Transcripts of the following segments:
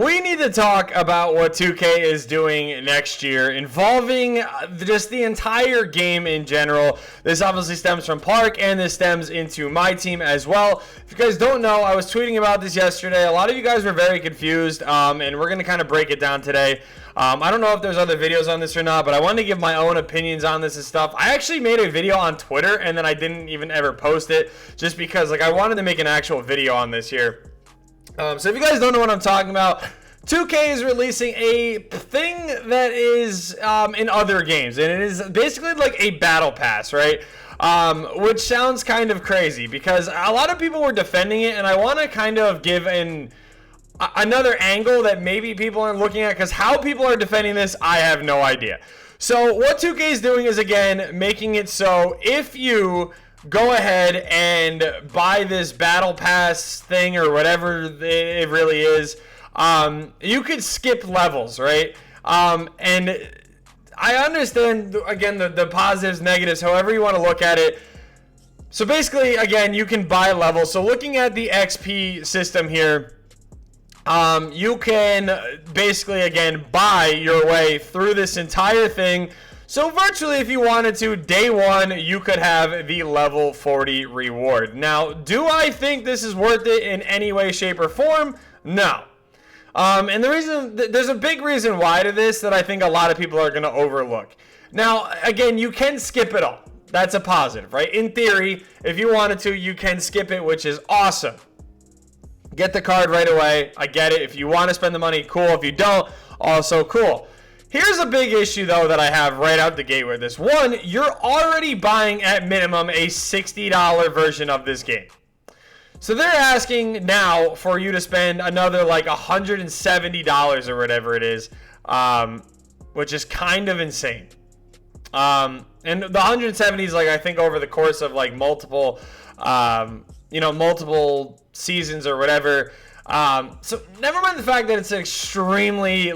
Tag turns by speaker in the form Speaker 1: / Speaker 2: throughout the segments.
Speaker 1: We need to talk about what 2K is doing next year involving just the entire game in general. This obviously stems from Park, and this stems into MYTEAM as well. If you guys don't know, I was tweeting about this yesterday. A lot of you guys were very confused, and we're going to kind of break it down today. I don't know if there's other videos on this or not, but I wanted to give my own opinions on this and stuff. I actually made a video on Twitter, and then I didn't even ever post it just because I wanted to make an actual video on this here. So if you guys don't know what I'm talking about, 2K is releasing a thing that is in other games, and it is basically like a battle pass, right? Which sounds kind of crazy because a lot of people were defending it, and I want to kind of give another angle that maybe people aren't looking at, because how people are defending this, I have no idea. So what 2K is doing is, again, making it so if you go ahead and buy this battle pass thing or whatever it really is, you could skip levels, right? And I understand, again, the positives, negatives, however you want to look at it. So basically, again, you can buy levels. So looking at the XP system here, you can basically, again, buy your way through this entire thing. So virtually, if you wanted to, day one, you could have the level 40 reward. Now, do I think this is worth it in any way, shape, or form? No. And the reason, there's a big reason why to this that I think a lot of people are going to overlook. Now, again, you can skip it all. That's a positive, right? In theory, if you wanted to, you can skip it, which is awesome. Get the card right away. I get it. If you want to spend the money, cool. If you don't, also cool. Here's a big issue, though, that I have right out the gate with this. One, you're already buying, at minimum, a $60 version of this game. So they're asking now for you to spend another, like, $170 or whatever it is, which is kind of insane. And the 170 is, like, I think over the course of, like, multiple seasons or whatever. So never mind the fact that it's an extremely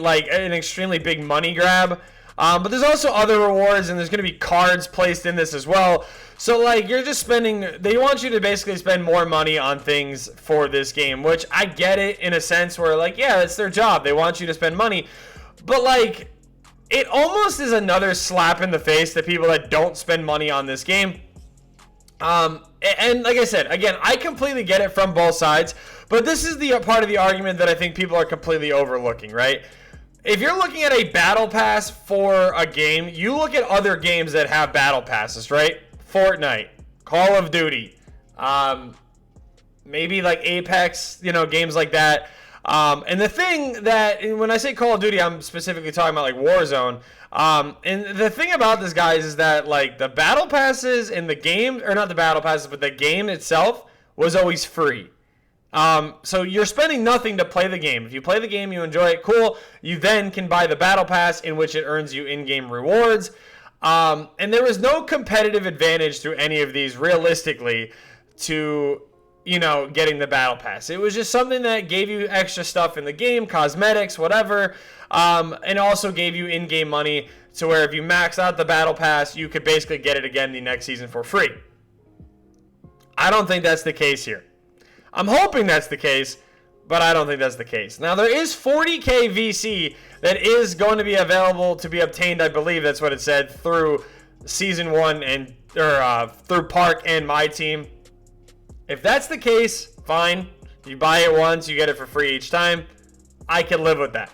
Speaker 1: big money grab. But there's also other rewards, and there's going to be cards placed in this as well. So, like, you're just spending, they want you to basically spend more money on things for this game, which I get it in a sense where, like, yeah, it's their job. They want you to spend money. But, like, it almost is another slap in the face to people that don't spend money on this game. And like I said, again, I completely get it from both sides, but this is the part of the argument that I think people are completely overlooking, right? If you're looking at a battle pass for a game, you look at other games that have battle passes, right? Fortnite, Call of Duty, maybe like Apex, games like that. And the thing that, when I say Call of Duty, I'm specifically talking about like Warzone. And the thing about this, guys, is that like the battle passes in the game, or not the battle passes, but the game itself was always free. So you're spending nothing to play the game. If you play the game, you enjoy it, cool. You then can buy the battle pass, in which it earns you in-game rewards. And there was no competitive advantage through any of these, realistically, to getting the battle pass. It was just something that gave you extra stuff in the game, cosmetics, whatever, and also gave you in-game money to where if you max out the battle pass, you could basically get it again the next season for free. I don't think that's the case here. I'm hoping that's the case, but I don't think that's the case. Now, there is 40K VC that is going to be available to be obtained, I believe that's what it said, through Season 1 and through Park and MYTEAM. If that's the case, fine. You buy it once, you get it for free each time. I can live with that.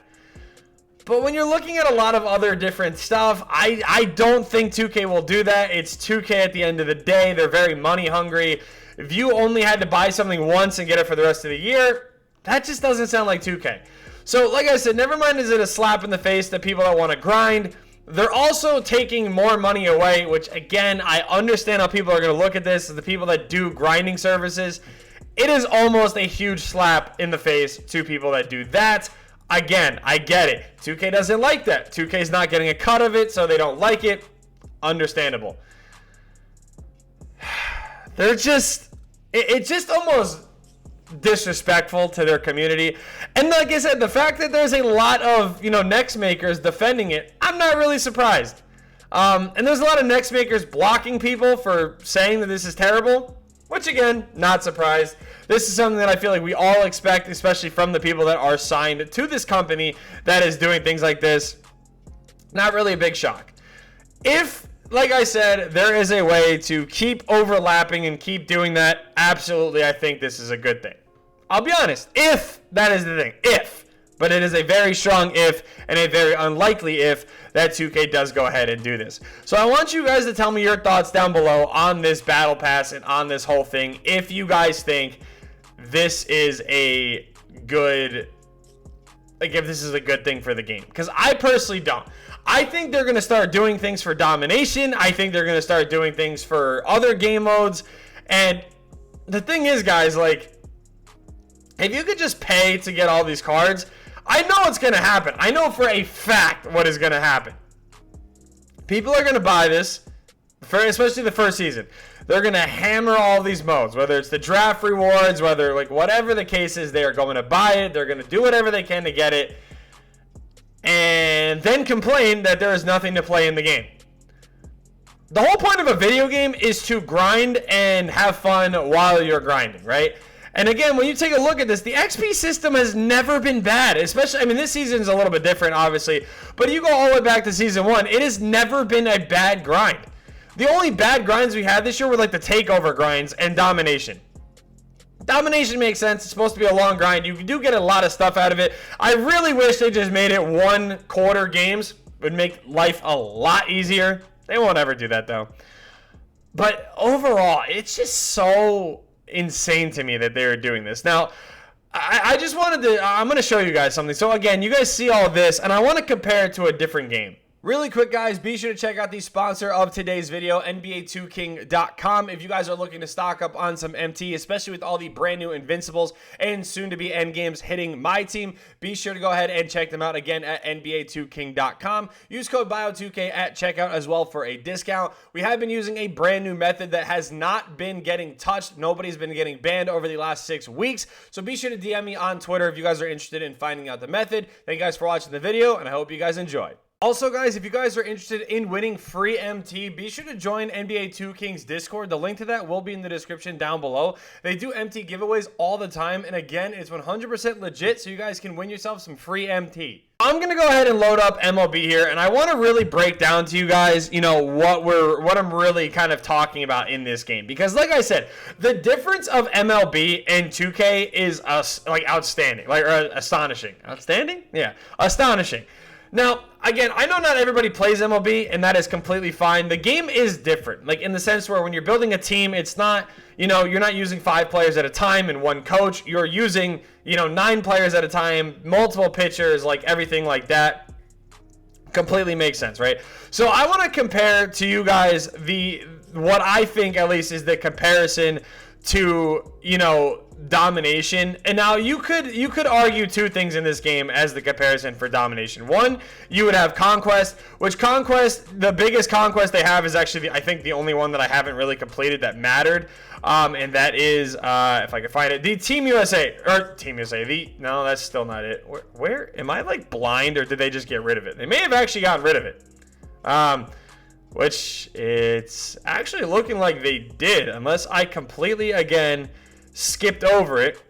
Speaker 1: But when you're looking at a lot of other different stuff, I don't think 2K will do that. It's 2K at the end of the day. They're very money hungry. If you only had to buy something once and get it for the rest of the year, that just doesn't sound like 2K. So like I said, never mind is it a slap in the face to people that want to grind. They're also taking more money away, which, again, I understand how people are going to look at this as the people that do grinding services. It is almost a huge slap in the face to people that do that. Again, I get it. 2K doesn't like that. 2K is not getting a cut of it, so they don't like it. Understandable. They're just, it's just almost disrespectful to their community. And like I said, the fact that there's a lot of, next makers defending it, I'm not really surprised. And there's a lot of next makers blocking people for saying that this is terrible. which again, not surprised. This is something that I feel like we all expect, especially from the people that are signed to this company that is doing things like this. Not really a big shock. If, like I said, there is a way to keep overlapping and keep doing that, absolutely, I think this is a good thing. I'll be honest, if that is the thing, if. But it is a very strong if and a very unlikely if that 2K does go ahead and do this. So I want you guys to tell me your thoughts down below on this battle pass and on this whole thing. If you guys think this is a good, like if this is a good thing for the game. Because I personally don't. I think they're going to start doing things for domination. I think they're going to start doing things for other game modes. And the thing is, guys, like, if you could just pay to get all these cards, I know what's going to happen. I know for a fact what is going to happen. People are going to buy this, especially the first season. They're going to hammer all these modes, whether it's the draft rewards, whether, like, whatever the case is, they are going to buy it. They're going to do whatever they can to get it, and then complain that there is nothing to play in the game. The whole point of a video game is to grind and have fun while you're grinding, right? And again, when you take a look at this, the XP system has never been bad. Especially, I mean, this season is a little bit different, obviously. But you go all the way back to season 1, it has never been a bad grind. The only bad grinds we had this year were like the takeover grinds and domination. Domination makes sense. It's supposed to be a long grind. You do get a lot of stuff out of it. I really wish they just made it 1 quarter games. It would make life a lot easier. They won't ever do that, though. But overall, it's just so insane to me that they're doing this. Now, I just wanted to, I'm going to show you guys something. So again, you guys see all this, and I want to compare it to a different game. Really quick, guys, be sure to check out the sponsor of today's video, NBA2King.com. If you guys are looking to stock up on some MT, especially with all the brand new Invincibles and soon-to-be endgames hitting my team, be sure to go ahead and check them out again at NBA2King.com. Use code BIO2K at checkout as well for a discount. We have been using a brand new method that has not been getting touched. Nobody's been getting banned over the last 6 weeks. So be sure to DM me on Twitter if you guys are interested in finding out the method. Thank you guys for watching the video, and I hope you guys enjoy. Also, guys, if you guys are interested in winning free MT, be sure to join NBA 2 King's Discord. The link to that will be in the description down below. They do MT giveaways all the time, and again, it's 100% legit, so you guys can win yourself some free MT. I'm going to go ahead and load up MLB here, and I want to really break down to you guys, you know, what I'm really kind of talking about in this game. Because like I said, the difference of MLB and 2K is like outstanding, like or astonishing. Outstanding? Yeah, astonishing. Now, again, I know not everybody plays MLB, and that is completely fine. The game is different, like in the sense where when you're building a team, it's not, you know, you're not using 5 players at a time and 1 coach. You're using, you know, 9 players at a time, multiple pitchers, like everything like that. Completely makes sense, right? So I want to compare to you guys what I think at least is the comparison to, you know, domination. And now you could argue 2 things in this game as the comparison for domination. One, you would have conquest, which conquest, the biggest conquest they have is actually I think the only one that I haven't really completed that mattered, and that is if I can find it, the Team USA, no, that's still not it. Where am I, like, blind, or did they just get rid of it? They may have actually gotten rid of it, which it's actually looking like they did, unless I completely again skipped over it.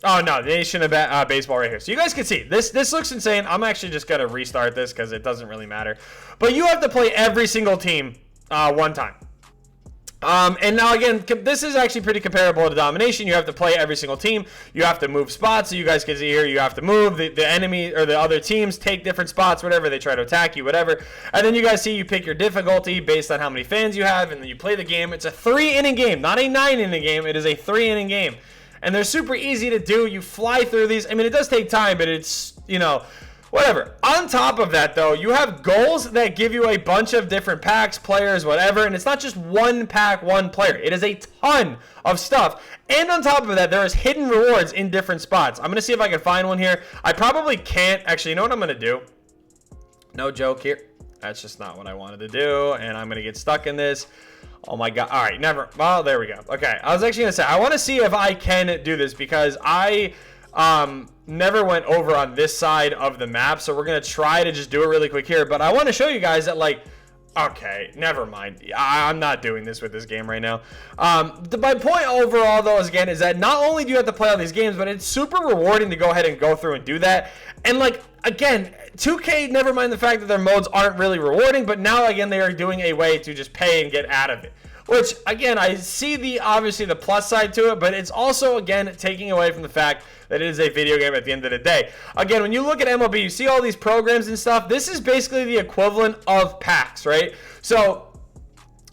Speaker 1: Oh no, the Nation of Baseball right here. So you guys can see this looks insane. I'm actually just gonna restart this because it doesn't really matter. But you have to play every single team 1 time. And now again, this is actually pretty comparable to domination. You have to play every single team. You have to move spots. So you guys can see here, you have to move. The enemy or the other teams take different spots, whatever. They try to attack you, whatever. And then you guys see you pick your difficulty based on how many fans you have, and then you play the game. It's a 3-inning game, not a 9-inning game. It is a 3-inning game. And they're super easy to do. You fly through these. I mean, it does take time, but it's, you know, whatever. On top of that, though, you have goals that give you a bunch of different packs, players, whatever, and it's not just 1 pack, 1 player. It is a ton of stuff. And on top of that, there is hidden rewards in different spots. I'm going to see if I can find one here. I probably can't. Actually, you know what I'm going to do? No joke here. That's just not what I wanted to do, and I'm going to get stuck in this. Oh my god. All right, never. Well, there we go. Okay, I was actually going to say, I want to see if I can do this because I never went over on this side of the map, so we're gonna try to just do it really quick here. But I want to show you guys that, like, Okay, never mind. I'm not doing this with this game right now. My point overall, though, again, is that not only do you have to play all these games, but it's super rewarding to go ahead and go through and do that. And, like, again, 2K, never mind the fact that their modes aren't really rewarding, but now, again, they are doing a way to just pay and get out of it. Which, again, I see obviously the plus side to it, but it's also, again, taking away from the fact that it is a video game at the end of the day. Again, when you look at MLB, you see all these programs and stuff. This is basically the equivalent of packs, right? So,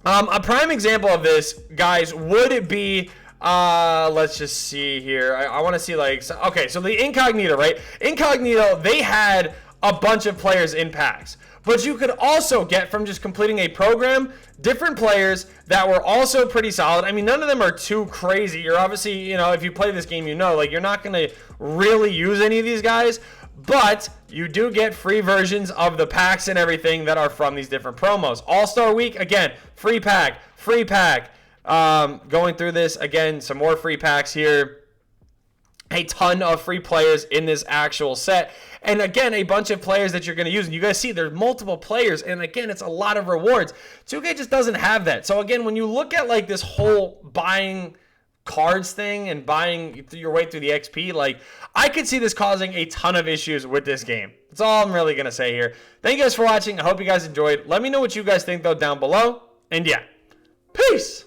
Speaker 1: a prime example of this, guys, would it be... let's just see here. I want to see, like... Okay, so the Incognito, right? Incognito, they had a bunch of players in packs. But you could also get, from just completing a program, different players that were also pretty solid. I mean, none of them are too crazy. You're obviously, you know, if you play this game, you know, like, you're not going to really use any of these guys. But you do get free versions of the packs and everything that are from these different promos. All-Star Week, again, free pack, free pack. Going through this, again, some more free packs here. A ton of free players in this actual set. And again, a bunch of players that you're going to use. And you guys see there's multiple players. And again, it's a lot of rewards. 2K just doesn't have that. So again, when you look at like this whole buying cards thing and buying your way through the XP, like, I could see this causing a ton of issues with this game. That's all I'm really going to say here. Thank you guys for watching. I hope you guys enjoyed. Let me know what you guys think, though, down below. And yeah, peace.